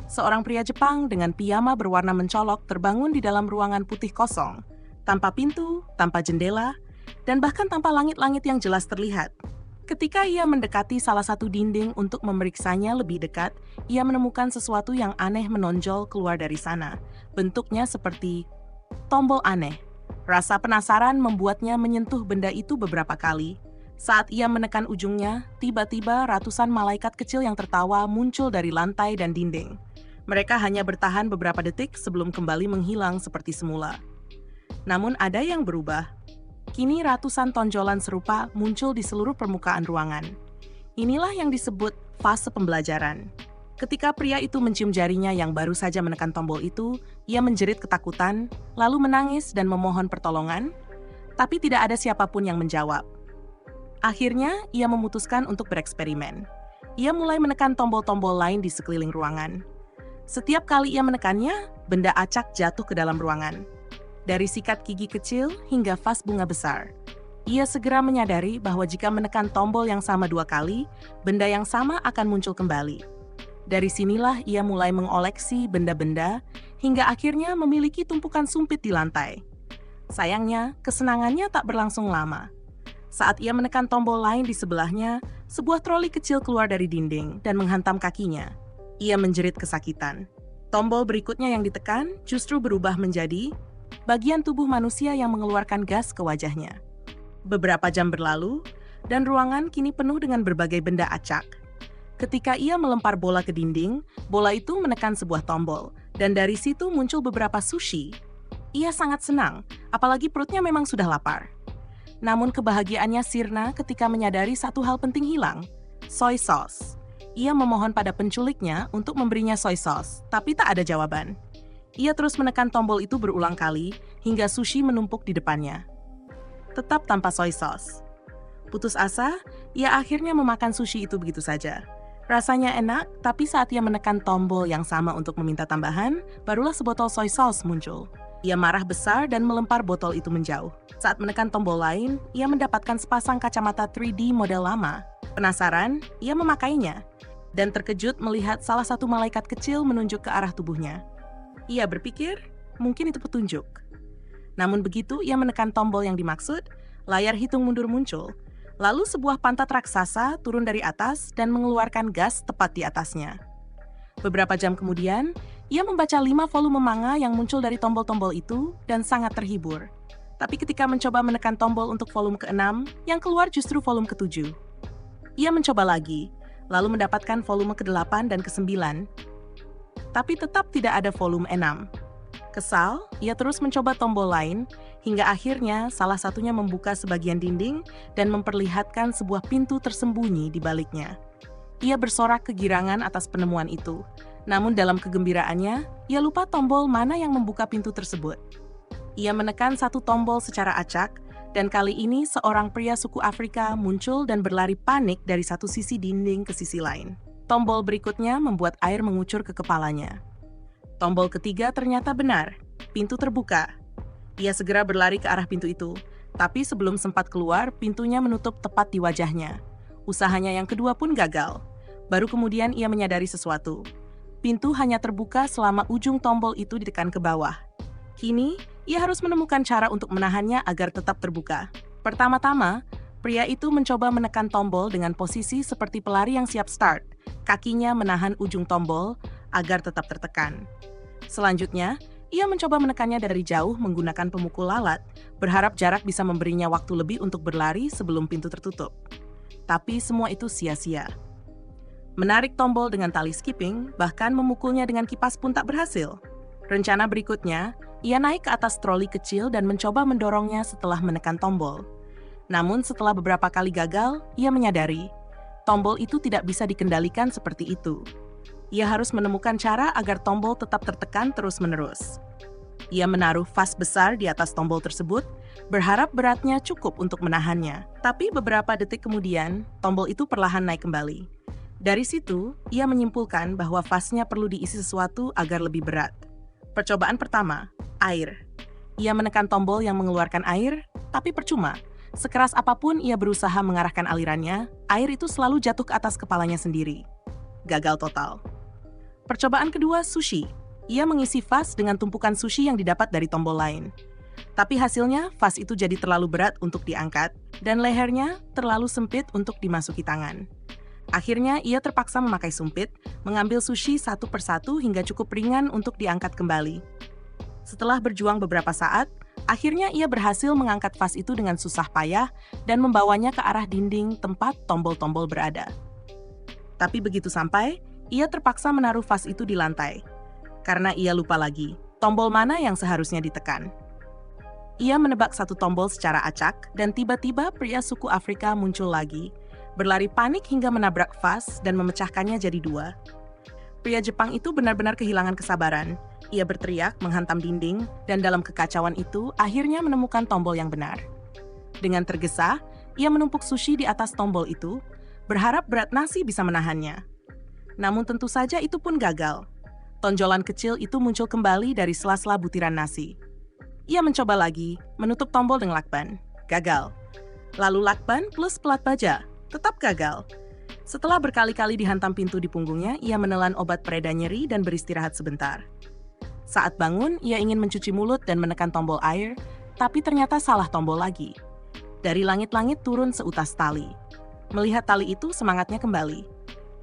Seorang pria Jepang dengan piyama berwarna mencolok terbangun di dalam ruangan putih kosong, tanpa pintu, tanpa jendela, dan bahkan tanpa langit-langit yang jelas terlihat. Ketika ia mendekati salah satu dinding untuk memeriksanya lebih dekat, ia menemukan sesuatu yang aneh menonjol keluar dari sana. Bentuknya seperti tombol aneh. Rasa penasaran membuatnya menyentuh benda itu beberapa kali. Saat ia menekan ujungnya, tiba-tiba ratusan malaikat kecil yang tertawa muncul dari lantai dan dinding. Mereka hanya bertahan beberapa detik sebelum kembali menghilang seperti semula. Namun ada yang berubah. Kini ratusan tonjolan serupa muncul di seluruh permukaan ruangan. Inilah yang disebut fase pembelajaran. Ketika pria itu mencium jarinya yang baru saja menekan tombol itu, ia menjerit ketakutan, lalu menangis dan memohon pertolongan, tapi tidak ada siapapun yang menjawab. Akhirnya, ia memutuskan untuk bereksperimen. Ia mulai menekan tombol-tombol lain di sekeliling ruangan. Setiap kali ia menekannya, benda acak jatuh ke dalam ruangan. Dari sikat gigi kecil hingga vas bunga besar. Ia segera menyadari bahwa jika menekan tombol yang sama 2 kali, benda yang sama akan muncul kembali. Dari sinilah ia mulai mengoleksi benda-benda hingga akhirnya memiliki tumpukan sumpit di lantai. Sayangnya, kesenangannya tak berlangsung lama. Saat ia menekan tombol lain di sebelahnya, sebuah troli kecil keluar dari dinding dan menghantam kakinya. Ia menjerit kesakitan. Tombol berikutnya yang ditekan justru berubah menjadi bagian tubuh manusia yang mengeluarkan gas ke wajahnya. Beberapa jam berlalu, dan ruangan kini penuh dengan berbagai benda acak. Ketika ia melempar bola ke dinding, bola itu menekan sebuah tombol, dan dari situ muncul beberapa sushi. Ia sangat senang, apalagi perutnya memang sudah lapar. Namun kebahagiaannya sirna ketika menyadari satu hal penting hilang, soy sauce. Ia memohon pada penculiknya untuk memberinya soy sauce, tapi tak ada jawaban. Ia terus menekan tombol itu berulang kali hingga sushi menumpuk di depannya. Tetap tanpa soy sauce. Putus asa, ia akhirnya memakan sushi itu begitu saja. Rasanya enak, tapi saat ia menekan tombol yang sama untuk meminta tambahan, barulah sebotol soy sauce muncul. Ia marah besar dan melempar botol itu menjauh. Saat menekan tombol lain, ia mendapatkan sepasang kacamata 3D model lama. Penasaran, ia memakainya, dan terkejut melihat salah satu malaikat kecil menunjuk ke arah tubuhnya. Ia berpikir, mungkin itu petunjuk. Namun begitu ia menekan tombol yang dimaksud, layar hitung mundur muncul. Lalu sebuah pantat raksasa turun dari atas dan mengeluarkan gas tepat di atasnya. Beberapa jam kemudian, ia membaca 5 volume manga yang muncul dari tombol-tombol itu dan sangat terhibur. Tapi ketika mencoba menekan tombol untuk volume ke-6, yang keluar justru volume ke-7. Ia mencoba lagi, lalu mendapatkan volume ke-8 dan ke-9, tapi tetap tidak ada volume 6. Kesal, ia terus mencoba tombol lain, hingga akhirnya salah satunya membuka sebagian dinding dan memperlihatkan sebuah pintu tersembunyi di baliknya. Ia bersorak kegirangan atas penemuan itu, namun dalam kegembiraannya, ia lupa tombol mana yang membuka pintu tersebut. Ia menekan satu tombol secara acak, dan kali ini seorang pria suku Afrika muncul dan berlari panik dari satu sisi dinding ke sisi lain. Tombol berikutnya membuat air mengucur ke kepalanya. Tombol ketiga ternyata benar, pintu terbuka. Ia segera berlari ke arah pintu itu, tapi sebelum sempat keluar, pintunya menutup tepat di wajahnya. Usahanya yang kedua pun gagal. Baru kemudian ia menyadari sesuatu. Pintu hanya terbuka selama ujung tombol itu ditekan ke bawah. Kini, ia harus menemukan cara untuk menahannya agar tetap terbuka. Pertama-tama, pria itu mencoba menekan tombol dengan posisi seperti pelari yang siap start. Kakinya menahan ujung tombol agar tetap tertekan. Selanjutnya, ia mencoba menekannya dari jauh menggunakan pemukul lalat, berharap jarak bisa memberinya waktu lebih untuk berlari sebelum pintu tertutup. Tapi semua itu sia-sia. Menarik tombol dengan tali skipping, bahkan memukulnya dengan kipas pun tak berhasil. Rencana berikutnya, ia naik ke atas troli kecil dan mencoba mendorongnya setelah menekan tombol. Namun setelah beberapa kali gagal, ia menyadari, tombol itu tidak bisa dikendalikan seperti itu. Ia harus menemukan cara agar tombol tetap tertekan terus-menerus. Ia menaruh vas besar di atas tombol tersebut, berharap beratnya cukup untuk menahannya. Tapi beberapa detik kemudian, tombol itu perlahan naik kembali. Dari situ, ia menyimpulkan bahwa vasnya perlu diisi sesuatu agar lebih berat. Percobaan pertama, air. Ia menekan tombol yang mengeluarkan air, tapi percuma. Sekeras apapun ia berusaha mengarahkan alirannya, air itu selalu jatuh ke atas kepalanya sendiri. Gagal total. Percobaan kedua, sushi. Ia mengisi vas dengan tumpukan sushi yang didapat dari tombol lain. Tapi hasilnya, vas itu jadi terlalu berat untuk diangkat, dan lehernya terlalu sempit untuk dimasuki tangan. Akhirnya, ia terpaksa memakai sumpit, mengambil sushi satu persatu hingga cukup ringan untuk diangkat kembali. Setelah berjuang beberapa saat, akhirnya ia berhasil mengangkat vas itu dengan susah payah dan membawanya ke arah dinding tempat tombol-tombol berada. Tapi begitu sampai, ia terpaksa menaruh vas itu di lantai, karena ia lupa lagi tombol mana yang seharusnya ditekan. Ia menebak satu tombol secara acak, dan tiba-tiba pria suku Afrika muncul lagi, berlari panik hingga menabrak vas dan memecahkannya jadi dua. Pria Jepang itu benar-benar kehilangan kesabaran. Ia berteriak, menghantam dinding, dan dalam kekacauan itu akhirnya menemukan tombol yang benar. Dengan tergesa, ia menumpuk sushi di atas tombol itu, berharap berat nasi bisa menahannya. Namun tentu saja itu pun gagal. Tonjolan kecil itu muncul kembali dari sela-sela butiran nasi. Ia mencoba lagi, menutup tombol dengan lakban. Gagal. Lalu lakban plus pelat baja, tetap gagal. Setelah berkali-kali dihantam pintu di punggungnya, ia menelan obat pereda nyeri dan beristirahat sebentar. Saat bangun, ia ingin mencuci mulut dan menekan tombol air, tapi ternyata salah tombol lagi. Dari langit-langit turun seutas tali. Melihat tali itu, semangatnya kembali.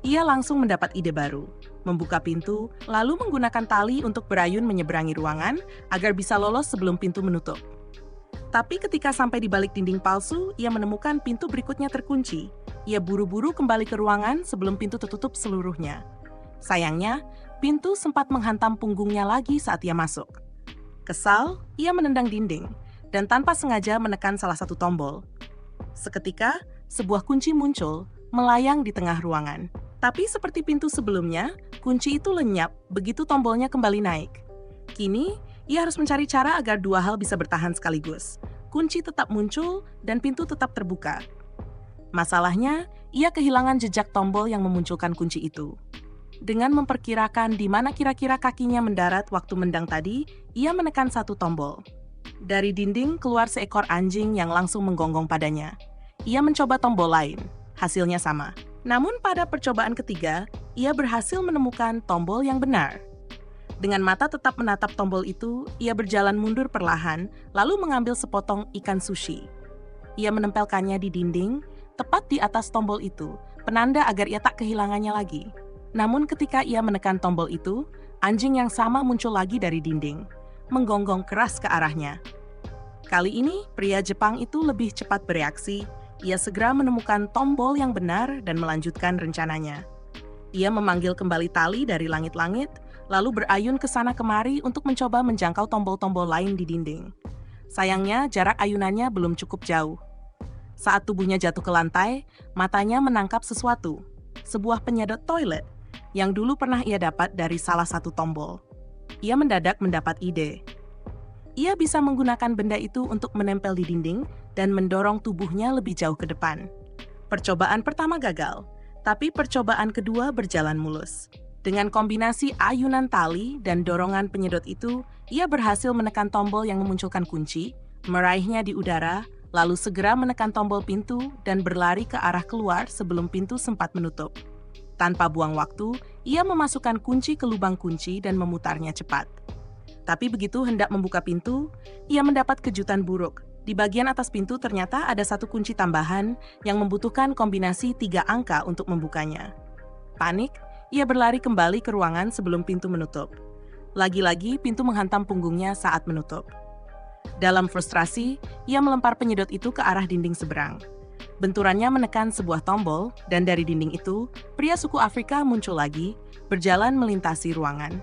Ia langsung mendapat ide baru, membuka pintu, lalu menggunakan tali untuk berayun menyeberangi ruangan agar bisa lolos sebelum pintu menutup. Tapi ketika sampai di balik dinding palsu, ia menemukan pintu berikutnya terkunci. Ia buru-buru kembali ke ruangan sebelum pintu tertutup seluruhnya. Sayangnya, pintu sempat menghantam punggungnya lagi saat ia masuk. Kesal, ia menendang dinding, dan tanpa sengaja menekan salah satu tombol. Seketika, sebuah kunci muncul, melayang di tengah ruangan. Tapi seperti pintu sebelumnya, kunci itu lenyap begitu tombolnya kembali naik. Kini, ia harus mencari cara agar dua hal bisa bertahan sekaligus. Kunci tetap muncul, dan pintu tetap terbuka. Masalahnya, ia kehilangan jejak tombol yang memunculkan kunci itu. Dengan memperkirakan di mana kira-kira kakinya mendarat waktu mendang tadi, ia menekan satu tombol. Dari dinding keluar seekor anjing yang langsung menggonggong padanya. Ia mencoba tombol lain, hasilnya sama. Namun pada percobaan ketiga, ia berhasil menemukan tombol yang benar. Dengan mata tetap menatap tombol itu, ia berjalan mundur perlahan, lalu mengambil sepotong ikan sushi. Ia menempelkannya di dinding, tepat di atas tombol itu, penanda agar ia tak kehilangannya lagi. Namun ketika ia menekan tombol itu, anjing yang sama muncul lagi dari dinding, menggonggong keras ke arahnya. Kali ini, pria Jepang itu lebih cepat bereaksi. Ia segera menemukan tombol yang benar dan melanjutkan rencananya. Ia memanggil kembali tali dari langit-langit, lalu berayun ke sana kemari untuk mencoba menjangkau tombol-tombol lain di dinding. Sayangnya, jarak ayunannya belum cukup jauh. Saat tubuhnya jatuh ke lantai, matanya menangkap sesuatu, sebuah penyedot toilet, yang dulu pernah ia dapat dari salah satu tombol. Ia mendadak mendapat ide. Ia bisa menggunakan benda itu untuk menempel di dinding dan mendorong tubuhnya lebih jauh ke depan. Percobaan pertama gagal, tapi percobaan kedua berjalan mulus. Dengan kombinasi ayunan tali dan dorongan penyedot itu, ia berhasil menekan tombol yang memunculkan kunci, meraihnya di udara, lalu segera menekan tombol pintu dan berlari ke arah keluar sebelum pintu sempat menutup. Tanpa buang waktu, ia memasukkan kunci ke lubang kunci dan memutarnya cepat. Tapi begitu hendak membuka pintu, ia mendapat kejutan buruk. Di bagian atas pintu ternyata ada satu kunci tambahan yang membutuhkan kombinasi 3 angka untuk membukanya. Panik, ia berlari kembali ke ruangan sebelum pintu menutup. Lagi-lagi pintu menghantam punggungnya saat menutup. Dalam frustrasi, ia melempar penyedot itu ke arah dinding seberang. Benturannya menekan sebuah tombol, dan dari dinding itu, pria suku Afrika muncul lagi, berjalan melintasi ruangan.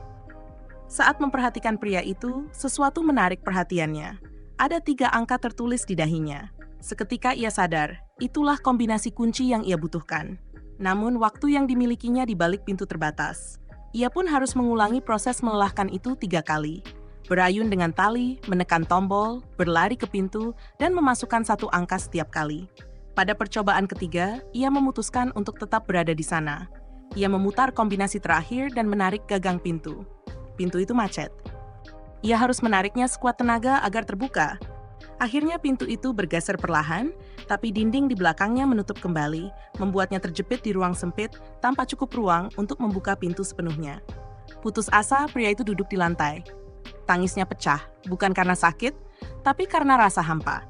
Saat memperhatikan pria itu, sesuatu menarik perhatiannya. Ada 3 angka tertulis di dahinya. Seketika ia sadar, itulah kombinasi kunci yang ia butuhkan. Namun waktu yang dimilikinya di balik pintu terbatas. Ia pun harus mengulangi proses melelahkan itu 3 kali. Berayun dengan tali, menekan tombol, berlari ke pintu, dan memasukkan 1 angka setiap kali. Pada percobaan ketiga, ia memutuskan untuk tetap berada di sana. Ia memutar kombinasi terakhir dan menarik gagang pintu. Pintu itu macet. Ia harus menariknya sekuat tenaga agar terbuka. Akhirnya pintu itu bergeser perlahan, tapi dinding di belakangnya menutup kembali, membuatnya terjepit di ruang sempit tanpa cukup ruang untuk membuka pintu sepenuhnya. Putus asa, pria itu duduk di lantai. Tangisnya pecah, bukan karena sakit, tapi karena rasa hampa.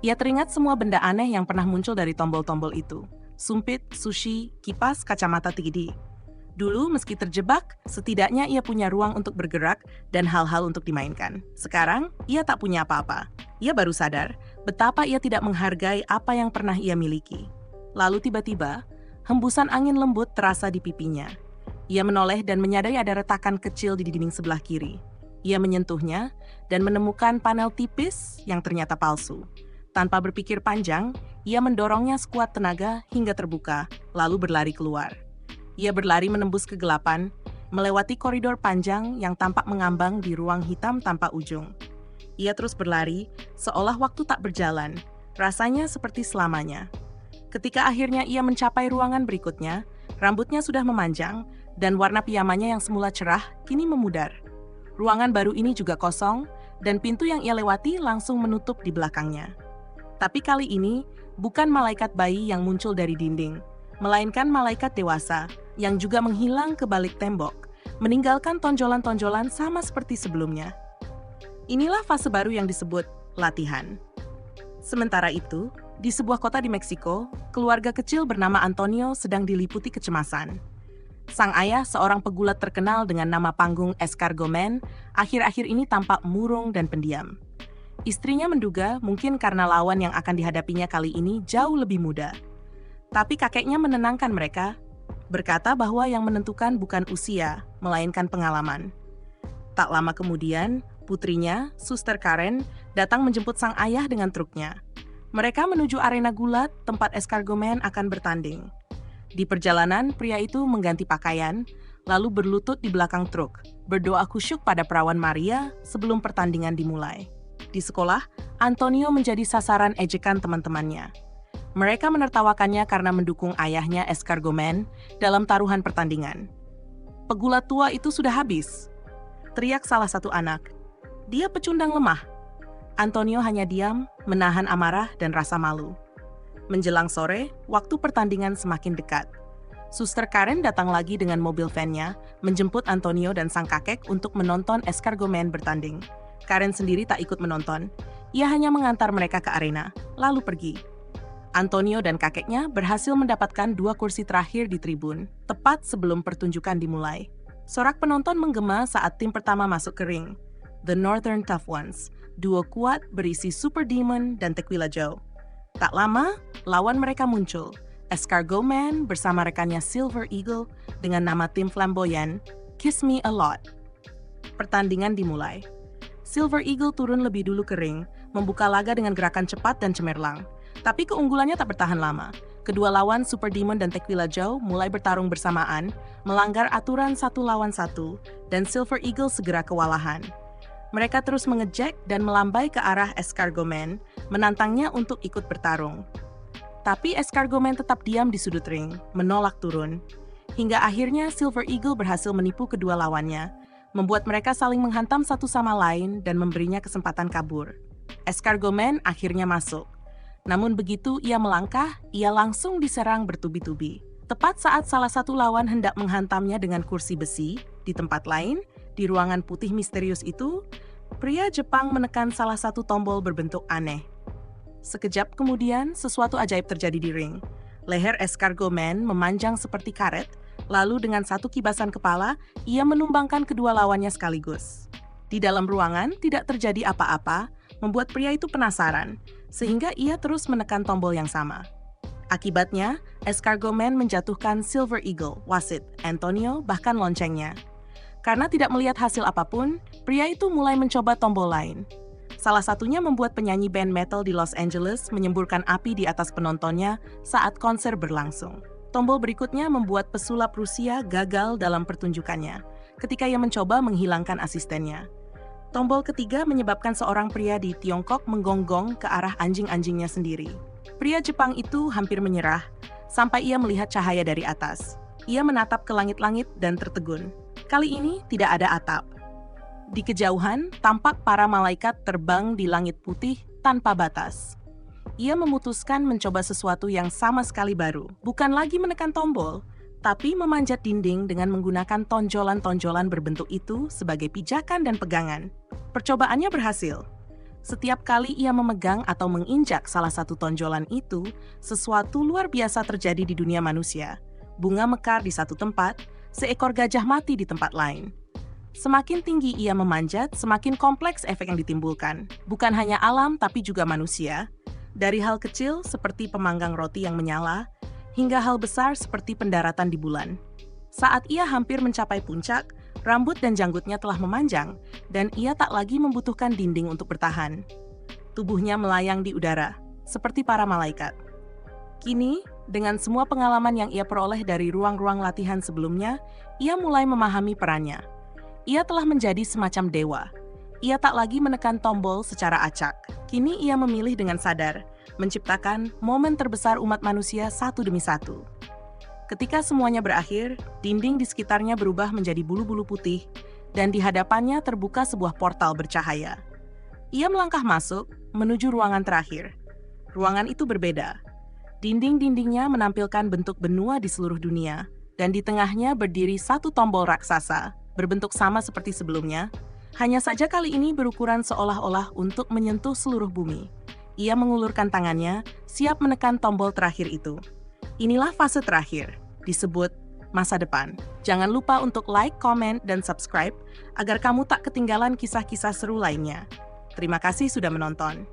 Ia teringat semua benda aneh yang pernah muncul dari tombol-tombol itu. Sumpit, sushi, kipas, kacamata 3D. Dulu, meski terjebak, setidaknya ia punya ruang untuk bergerak dan hal-hal untuk dimainkan. Sekarang, ia tak punya apa-apa. Ia baru sadar betapa ia tidak menghargai apa yang pernah ia miliki. Lalu tiba-tiba, hembusan angin lembut terasa di pipinya. Ia menoleh dan menyadari ada retakan kecil di dinding sebelah kiri. Ia menyentuhnya dan menemukan panel tipis yang ternyata palsu. Tanpa berpikir panjang, ia mendorongnya sekuat tenaga hingga terbuka, lalu berlari keluar. Ia berlari menembus kegelapan, melewati koridor panjang yang tampak mengambang di ruang hitam tanpa ujung. Ia terus berlari, seolah waktu tak berjalan, rasanya seperti selamanya. Ketika akhirnya ia mencapai ruangan berikutnya, rambutnya sudah memanjang, dan warna piyamanya yang semula cerah kini memudar. Ruangan baru ini juga kosong, dan pintu yang ia lewati langsung menutup di belakangnya. Tapi kali ini, bukan malaikat bayi yang muncul dari dinding, melainkan malaikat dewasa yang juga menghilang ke balik tembok, meninggalkan tonjolan-tonjolan sama seperti sebelumnya. Inilah fase baru yang disebut latihan. Sementara itu, di sebuah kota di Meksiko, keluarga kecil bernama Antonio sedang diliputi kecemasan. Sang ayah, seorang pegulat terkenal dengan nama panggung Escargot-Man, akhir-akhir ini tampak murung dan pendiam. Istrinya menduga mungkin karena lawan yang akan dihadapinya kali ini jauh lebih muda. Tapi kakeknya menenangkan mereka, berkata bahwa yang menentukan bukan usia, melainkan pengalaman. Tak lama kemudian, putrinya, Suster Karen, datang menjemput sang ayah dengan truknya. Mereka menuju arena gulat tempat Escargot-Man akan bertanding. Di perjalanan, pria itu mengganti pakaian, lalu berlutut di belakang truk, berdoa khusyuk pada perawan Maria sebelum pertandingan dimulai. Di sekolah, Antonio menjadi sasaran ejekan teman-temannya. Mereka menertawakannya karena mendukung ayahnya Escargot-Man dalam taruhan pertandingan. Pegulat tua itu sudah habis, teriak salah satu anak. Dia pecundang lemah. Antonio hanya diam, menahan amarah dan rasa malu. Menjelang sore, waktu pertandingan semakin dekat. Suster Karen datang lagi dengan mobil van-nya, menjemput Antonio dan sang kakek untuk menonton Escargot-Man bertanding. Karen sendiri tak ikut menonton. Ia hanya mengantar mereka ke arena, lalu pergi. Antonio dan kakeknya berhasil mendapatkan 2 kursi terakhir di tribun, tepat sebelum pertunjukan dimulai. Sorak penonton menggema saat tim pertama masuk ke ring. The Northern Tough Ones, duo kuat berisi Super Demon dan Tequila Joe. Tak lama, lawan mereka muncul, Escargot-Man bersama rekannya Silver Eagle dengan nama tim flamboyan, Kiss Me A Lot. Pertandingan dimulai. Silver Eagle turun lebih dulu ke ring, membuka laga dengan gerakan cepat dan cemerlang. Tapi keunggulannya tak bertahan lama. Kedua lawan Super Demon dan Tequila Joe mulai bertarung bersamaan, melanggar aturan 1 lawan 1, dan Silver Eagle segera kewalahan. Mereka terus mengejek dan melambai ke arah Escargot-Man, menantangnya untuk ikut bertarung. Tapi Escargot-Man tetap diam di sudut ring, menolak turun. Hingga akhirnya Silver Eagle berhasil menipu kedua lawannya, membuat mereka saling menghantam satu sama lain dan memberinya kesempatan kabur. Escargot-Man akhirnya masuk. Namun begitu ia melangkah, ia langsung diserang bertubi-tubi. Tepat saat salah satu lawan hendak menghantamnya dengan kursi besi, di tempat lain, di ruangan putih misterius itu, pria Jepang menekan salah satu tombol berbentuk aneh. Sekejap kemudian, sesuatu ajaib terjadi di ring. Leher Escargot-Man memanjang seperti karet, lalu dengan satu kibasan kepala, ia menumbangkan kedua lawannya sekaligus. Di dalam ruangan tidak terjadi apa-apa, membuat pria itu penasaran, sehingga ia terus menekan tombol yang sama. Akibatnya, Escargot-Man menjatuhkan Silver Eagle, wasit, Antonio, bahkan loncengnya. Karena tidak melihat hasil apapun, pria itu mulai mencoba tombol lain. Salah satunya membuat penyanyi band metal di Los Angeles menyemburkan api di atas penontonnya saat konser berlangsung. Tombol berikutnya membuat pesulap Rusia gagal dalam pertunjukannya, ketika ia mencoba menghilangkan asistennya. Tombol ketiga menyebabkan seorang pria di Tiongkok menggonggong ke arah anjing-anjingnya sendiri. Pria Jepang itu hampir menyerah, sampai ia melihat cahaya dari atas. Ia menatap ke langit-langit dan tertegun. Kali ini tidak ada atap. Di kejauhan, tampak para malaikat terbang di langit putih tanpa batas. Ia memutuskan mencoba sesuatu yang sama sekali baru. Bukan lagi menekan tombol, tapi memanjat dinding dengan menggunakan tonjolan-tonjolan berbentuk itu sebagai pijakan dan pegangan. Percobaannya berhasil. Setiap kali ia memegang atau menginjak salah satu tonjolan itu, sesuatu luar biasa terjadi di dunia manusia. Bunga mekar di satu tempat, seekor gajah mati di tempat lain. Semakin tinggi ia memanjat, semakin kompleks efek yang ditimbulkan. Bukan hanya alam, tapi juga manusia. Dari hal kecil seperti pemanggang roti yang menyala, hingga hal besar seperti pendaratan di bulan. Saat ia hampir mencapai puncak, rambut dan janggutnya telah memanjang, dan ia tak lagi membutuhkan dinding untuk bertahan. Tubuhnya melayang di udara, seperti para malaikat. Kini, dengan semua pengalaman yang ia peroleh dari ruang-ruang latihan sebelumnya, ia mulai memahami perannya. Ia telah menjadi semacam dewa. Ia tak lagi menekan tombol secara acak. Kini ia memilih dengan sadar, menciptakan momen terbesar umat manusia satu demi satu. Ketika semuanya berakhir, dinding di sekitarnya berubah menjadi bulu-bulu putih, dan di hadapannya terbuka sebuah portal bercahaya. Ia melangkah masuk, menuju ruangan terakhir. Ruangan itu berbeda. Dinding-dindingnya menampilkan bentuk benua di seluruh dunia, dan di tengahnya berdiri satu tombol raksasa, berbentuk sama seperti sebelumnya, hanya saja kali ini berukuran seolah-olah untuk menyentuh seluruh bumi. Ia mengulurkan tangannya, siap menekan tombol terakhir itu. Inilah fase terakhir, disebut masa depan. Jangan lupa untuk like, komen, dan subscribe agar kamu tak ketinggalan kisah-kisah seru lainnya. Terima kasih sudah menonton.